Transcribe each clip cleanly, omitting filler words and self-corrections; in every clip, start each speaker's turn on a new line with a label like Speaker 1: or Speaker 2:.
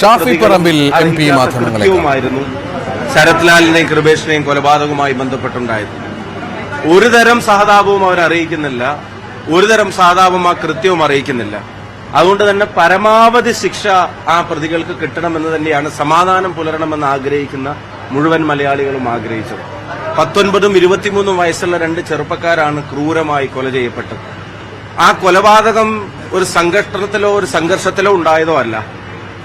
Speaker 1: Shafi Parambil MP മാധ്യമങ്ങളെയും
Speaker 2: Sarath ലാലിനെയും കൃപേഷിനെയും കൊലപാതകവുമായി ബന്ധപ്പെട്ടുണ്ടായത്. ഒരു തരം സഹതാപവും അവർ അറിയിക്കുന്നില്ല, ഒരു തരം സഹതാപവും ആ കൃത്യവും അറിയിക്കുന്നില്ല. അതുകൊണ്ട് തന്നെ പരമാവധി ശിക്ഷ ആ പ്രതികൾക്ക് കിട്ടണമെന്ന് തന്നെയാണ് സമാധാനം പുലരണമെന്ന് ആഗ്രഹിക്കുന്ന മുഴുവൻ മലയാളികളും ആഗ്രഹിച്ചത്. 19ഉം 23ഉം വയസ്സുള്ള 2 ചെറുപ്പക്കാരാണ് ക്രൂരമായി കൊല ചെയ്യപ്പെട്ടത്. ആ കൊലപാതകം ഒരു സംഘർഷത്തിലോ ഒരു സംഘർഷത്തിലോ ഉണ്ടായതോ അല്ല.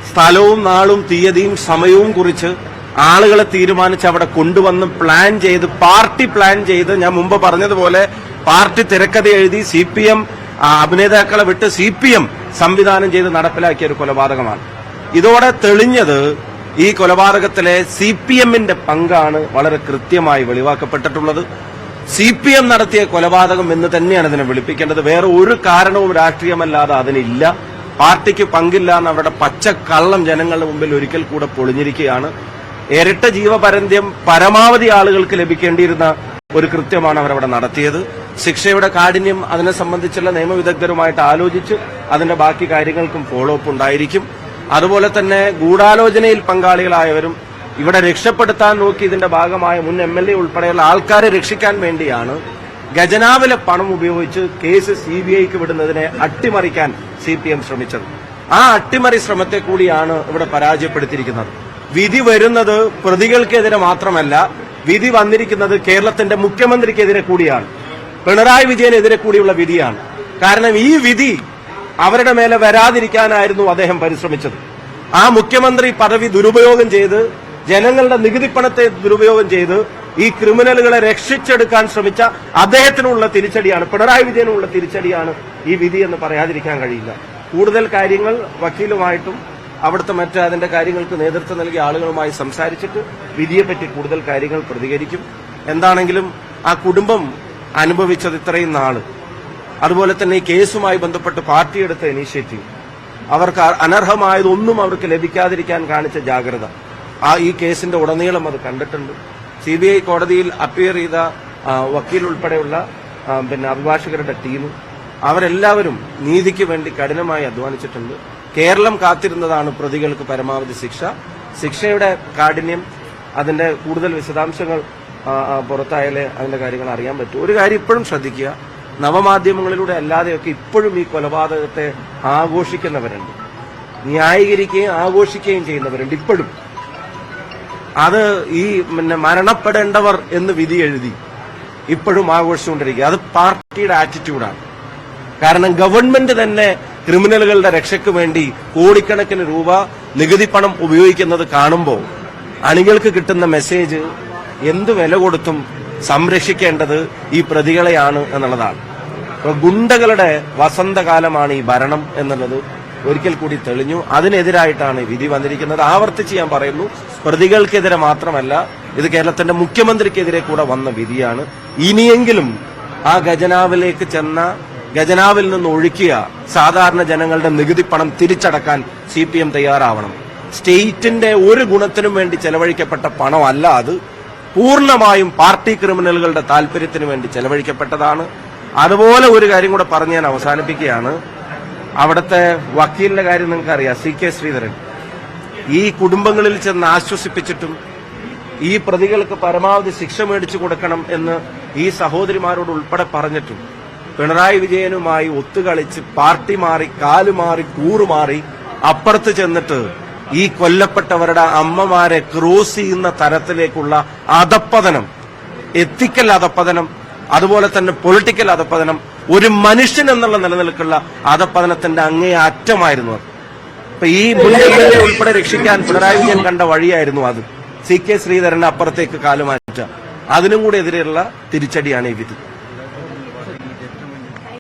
Speaker 2: സ്ഥലവും നാളും തീയതിയും സമയവും കുറിച്ച് ആളുകളെ തീരുമാനിച്ച് അവിടെ കൊണ്ടുവന്ന് പ്ലാൻ ചെയ്ത് പാർട്ടി പ്ലാൻ ചെയ്ത് ഞാൻ മുമ്പ് പറഞ്ഞതുപോലെ പാർട്ടി തിരക്കഥ എഴുതി CPM അഭിനേതാക്കളെ വിട്ട് CPM സംവിധാനം ചെയ്ത് നടപ്പിലാക്കിയ ഒരു കൊലപാതകമാണ്. ഇതോടെ തെളിഞ്ഞത് ഈ കൊലപാതകത്തിലെ CPMന്റെ പങ്കാണ് വളരെ കൃത്യമായി വെളിവാക്കപ്പെട്ടിട്ടുള്ളത്. CPM നടത്തിയ കൊലപാതകം എന്ന് തന്നെയാണ് ഇതിനെ വിളിപ്പിക്കേണ്ടത്. വേറെ ഒരു കാരണവും രാഷ്ട്രീയമല്ലാതെ അതിനില്ല. പാർട്ടിക്ക് പങ്കില്ല എന്ന് അവരുടെ പച്ചക്കള്ളം ജനങ്ങളുടെ മുമ്പിൽ ഒരിക്കൽ കൂടെ പൊളിഞ്ഞിരിക്കുകയാണ്. ഇരട്ട ജീവപര്യന്തം പരമാവധി ആളുകൾക്ക് ലഭിക്കേണ്ടിയിരുന്ന ഒരു കൃത്യമാണ് അവരവിടെ നടത്തിയത്. ശിക്ഷയുടെ കാഠിന്യം അതിനെ സംബന്ധിച്ചുള്ള നിയമവിദഗ്ധരുമായിട്ട് ആലോചിച്ച് അതിന്റെ ബാക്കി കാര്യങ്ങൾക്കും ഫോളോ അപ്പ് ഉണ്ടായിരിക്കും. അതുപോലെ തന്നെ ഗൂഢാലോചനയിൽ പങ്കാളികളായവരും ഇവിടെ രക്ഷപ്പെടുത്താൻ നോക്കി ഇതിന്റെ ഭാഗമായ മുൻ MLA ഉൾപ്പെടെയുള്ള ആൾക്കാരെ രക്ഷിക്കാൻ വേണ്ടിയാണ് ഖജനാവിലെ പണം ഉപയോഗിച്ച് കേസ് CBIക്ക് വിടുന്നതിനെ അട്ടിമറിക്കാൻ CPM ശ്രമിച്ചത്. ആ അട്ടിമറി ശ്രമത്തെ കൂടിയാണ് ഇവിടെ പരാജയപ്പെടുത്തിയിരിക്കുന്നത്. വിധി വരുന്നത് പ്രതികൾക്കെതിരെ മാത്രമല്ല, വിധി വന്നിരിക്കുന്നത് കേരളത്തിന്റെ മുഖ്യമന്ത്രിക്കെതിരെ കൂടിയാണ്, പിണറായി വിജയനെതിരെ കൂടിയുള്ള വിധിയാണ്. കാരണം ഈ വിധി അവരുടെ മേലെ വരാതിരിക്കാനായിരുന്നു അദ്ദേഹം പരിശ്രമിച്ചത്. ആ മുഖ്യമന്ത്രി പദവി ദുരുപയോഗം ചെയ്ത് ജനങ്ങളുടെ നികുതിപ്പണത്തെ ദുരുപയോഗം ചെയ്ത് ഈ ക്രിമിനലുകളെ രക്ഷിച്ചെടുക്കാൻ ശ്രമിച്ച അദ്ദേഹത്തിനുള്ള തിരിച്ചടിയാണ്, പിണറായി വിജയനുള്ള തിരിച്ചടിയാണ് ഈ വിധി എന്ന് പറയാതിരിക്കാൻ കഴിയില്ല. കൂടുതൽ കാര്യങ്ങൾ വക്കീലുമായിട്ടും അവിടുത്തെ മറ്റ് അതിന്റെ കാര്യങ്ങൾക്ക് നേതൃത്വം നൽകിയ ആളുകളുമായി സംസാരിച്ചിട്ട് വിധിയെപ്പറ്റി കൂടുതൽ കാര്യങ്ങൾ പ്രതികരിക്കും. എന്താണെങ്കിലും ആ കുടുംബം അനുഭവിച്ചത് ഇത്രയും നാള്, അതുപോലെ തന്നെ ഈ കേസുമായി ബന്ധപ്പെട്ട് പാർട്ടി എടുത്ത ഇനീഷ്യേറ്റീവ്, അവർക്ക് അനർഹമായതൊന്നും അവർക്ക് ലഭിക്കാതിരിക്കാൻ കാണിച്ച ജാഗ്രത, ഈ കേസിന്റെ ഉടനീളം അത് കണ്ടിട്ടുണ്ട്. CBI കോടതിയിൽ അപ്പിയർ ചെയ്ത വക്കീൽ ഉൾപ്പെടെയുള്ള അഭിഭാഷകരുടെ ടീം അവരെല്ലാവരും നീതിക്ക് വേണ്ടി കഠിനമായി അധ്വാനിച്ചിട്ടുണ്ട്. കേരളം കാത്തിരുന്നതാണ് പ്രതികൾക്ക് പരമാവധി ശിക്ഷ. ശിക്ഷയുടെ കാഠിന്യം, അതിന്റെ കൂടുതൽ വിശദാംശങ്ങൾ പുറത്തായാലേ അതിന്റെ കാര്യങ്ങൾ അറിയാൻ പറ്റൂ. ഒരു കാര്യം ഇപ്പോഴും ശ്രദ്ധിക്കുക, നവമാധ്യമങ്ങളിലൂടെ അല്ലാതെയൊക്കെ ഇപ്പോഴും ഈ കൊലപാതകത്തെ ആഘോഷിക്കുന്നവരുണ്ട്, ന്യായീകരിക്കുകയും ആഘോഷിക്കുകയും ചെയ്യുന്നവരുണ്ട്. ഇപ്പോഴും അത് ഈ മരണപ്പെടേണ്ടവർ എന്ന് വിധി എഴുതി ഇപ്പോഴും ആഘോഷിച്ചുകൊണ്ടിരിക്കുക. അത് പാർട്ടിയുടെ ആറ്റിറ്റ്യൂഡാണ്. കാരണം ഗവൺമെന്റ് തന്നെ ക്രിമിനലുകളുടെ രക്ഷയ്ക്ക് വേണ്ടി കോടിക്കണക്കിന് രൂപ നികുതി പണം ഉപയോഗിക്കുന്നത് കാണുമ്പോൾ അണികൾക്ക് കിട്ടുന്ന മെസ്സേജ് എന്ത് വില കൊടുത്തും സംരക്ഷിക്കേണ്ടത് ഈ പ്രതികളെയാണ് എന്നുള്ളതാണ്. ഗുണ്ടകളുടെ വസന്തകാലമാണ് ഈ ഭരണം എന്നുള്ളത് ഒരിക്കൽ കൂടി തെളിഞ്ഞു. അതിനെതിരായിട്ടാണ് വിധി വന്നിരിക്കുന്നത്. ആവർത്തിച്ച് ഞാൻ പറയുന്നു, പ്രതികൾക്കെതിരെ മാത്രമല്ല, ഇത് കേരളത്തിന്റെ മുഖ്യമന്ത്രിക്കെതിരെ കൂടെ വന്ന വിധിയാണ്. ഇനിയെങ്കിലും ആ ഖജനാവിലേക്ക് ചെന്ന, ഖജനാവിൽ നിന്ന് ഒഴുക്കിയ സാധാരണ ജനങ്ങളുടെ നികുതി പണം തിരിച്ചടക്കാൻ CPM തയ്യാറാവണം. സ്റ്റേറ്റിന്റെ ഒരു ഗുണത്തിനും വേണ്ടി ചെലവഴിക്കപ്പെട്ട പണമല്ല അത്, പൂർണ്ണമായും പാർട്ടി ക്രിമിനലുകളുടെ താല്പര്യത്തിന് വേണ്ടി ചെലവഴിക്കപ്പെട്ടതാണ്. അതുപോലെ ഒരു കാര്യം കൂടെ പറഞ്ഞ് ഞാൻ അവസാനിപ്പിക്കുകയാണ്. അവിടുത്തെ വക്കീലിന്റെ കാര്യം നിങ്ങൾക്കറിയാം, CK ശ്രീധരൻ. ഈ കുടുംബങ്ങളിൽ ചെന്ന് ആശ്വസിപ്പിച്ചിട്ടും ഈ പ്രതികൾക്ക് പരമാവധി ശിക്ഷ മേടിച്ചു കൊടുക്കണം എന്ന് ഈ സഹോദരിമാരോട് ഉൾപ്പെടെ പറഞ്ഞിട്ടും പിണറായി വിജയനുമായി ഒത്തുകളിച്ച് പാർട്ടി മാറി, കാലുമാറി, കൂറുമാറി അപ്പുറത്ത് ചെന്നിട്ട് ഈ കൊല്ലപ്പെട്ടവരുടെ അമ്മമാരെ ക്രോസ് ചെയ്യുന്ന തരത്തിലേക്കുള്ള അധപ്പതനം, എത്തിക്കൽ അധപ്പതനം, അതുപോലെ തന്നെ പൊളിറ്റിക്കൽ അധപ്പതനം, ഒരു മനുഷ്യൻ എന്നുള്ള നിലനിൽക്കുള്ള അധപ്പതനത്തിന്റെ അങ്ങേ അറ്റമായിരുന്നു അത്. അപ്പൊ ഈ മുൻഗണനയെ ഉൾപ്പെടെ രക്ഷിക്കാൻ പിണറായി വിജയൻ കണ്ട വഴിയായിരുന്നു അത്. CK ശ്രീധരനെ അപ്പുറത്തേക്ക് കാലുമാറ്റുക. അതിനും കൂടെ എതിരെയുള്ള തിരിച്ചടിയാണ് ഈ വിധി.